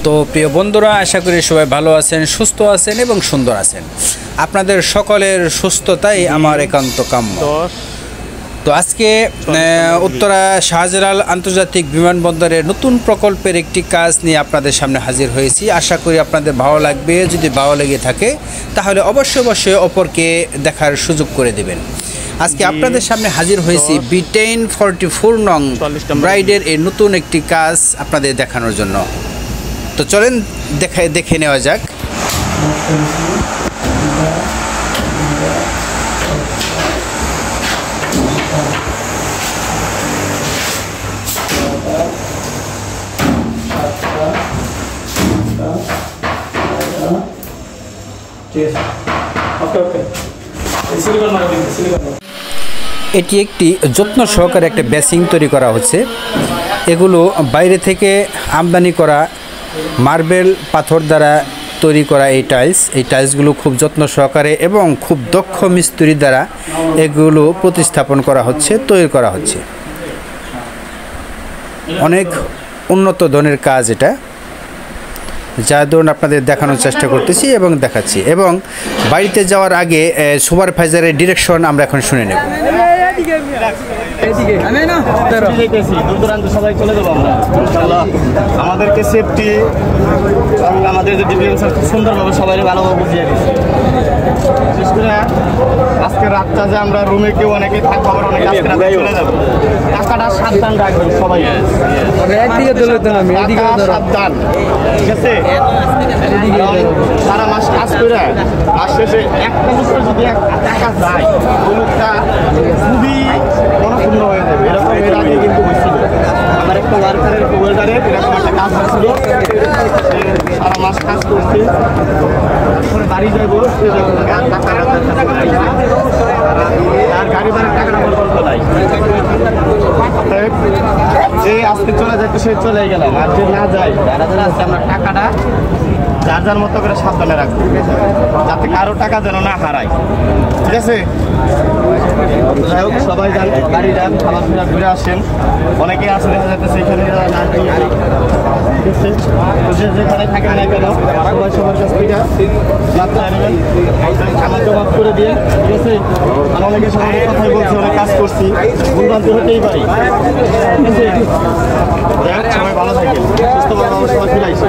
তো প্রিয় বন্ধুরা, আশা করি সবাই ভালো আছেন, সুস্থ আছেন এবং সুন্দর আছেন। আপনাদের সকলের সুস্থতাই আমার একান্ত কাম্য। তো আজকে উত্তরা শাহজালাল আন্তর্জাতিক বিমানবন্দরের নতুন প্রকল্পের একটি কাজ নিয়ে আপনাদের সামনে হাজির হয়েছি। আশা করি আপনাদের ভালো লাগবে। যদি ভালো লেগে থাকে তাহলে অবশ্যই অপরকে দেখার সুযোগ করে দেবেন। আজকে আপনাদের সামনে হাজির হয়েছি B1044 নং ব্রাইডের এই নতুন একটি কাজ আপনাদের দেখানোর জন্য। তো চলেন দেখে নেওয়া যাক। এটি একটি যত্ন সহকারে একটা বেসিং তৈরি করা হচ্ছে। এগুলো বাইরে থেকে আমদানি করা মার্বেল পাথর দ্বারা তৈরি করা এই টাইলসগুলো খুব যত্ন সহকারে এবং খুব দক্ষ মিস্ত্রি দ্বারা এগুলো প্রতিস্থাপন করা হচ্ছে, তৈরি করা হচ্ছে। অনেক উন্নত ধরনের কাজ এটা, যার ধরুন আপনাদের দেখানোর চেষ্টা করতেছি এবং দেখাচ্ছি। এবং বাড়িতে যাওয়ার আগে সুপারভাইজারের ডিরেকশন আমরা এখন শুনে নেব। সবাই চলে যাবো আমরা ইনশাআল্লাহ। আমাদেরকে সেফটি এবং আমাদের যে ডিভিশন খুব সুন্দরভাবে সবাই ভালোভাবে বুঝিয়ে দিচ্ছে। বিশেষ করে আজকে রাতটা যে আমরা রুমে কেউ অনেকেই থাকবো, আবার অনেকে আজকে রাতে চলে যাবো। টাকাটা সাবধান রাখবেন সবাই, সাবধান, ঠিক আছে? সারা মাস কাজ করে মাস শেষে একটা লোকের যদি টাকা যায়, ওই লোকটা খুবই মনক্ষুণ্ণ হয়ে যাবে। এরকম এর আগে কিন্তু হয়েছিল। আমার একটা ওয়েল্ডারের এরকম একটা কাজ হয়েছিল। সারা মাস কাজ করছি, বাড়ি যাইব, আর গাড়ি ভাড়ার টাকাটা আমার বলতে নাই। যে আজকে চলে যায় সে চলে গেলাম, আর যে না যায় যারা যারা আছে আমরা টাকাটা যার যার মতো করে সাবধানে রাখবো, যাতে কারো টাকা যেন না হারায়, ঠিক আছে? যাই হোক, সবাই যান, গাড়ি যান, খাবার ঘুরে আসেন। অনেকে আছে দেখা যাচ্ছে এখানে যেখানে থাকেন না কেন সবাই সবার কাছ থেকে যাত্রা নেবেন, আমার জবাব করে দিয়ে, ঠিক আছে? আর অনেকের সঙ্গে কথাই বলছি, অনেক কাজ করছি, ভুলভ্রান্তি হতেই পারি, ঠিক আছে? সবাই ভালো থাকেন, সুস্থভাবে সবাই ফিরাইছে।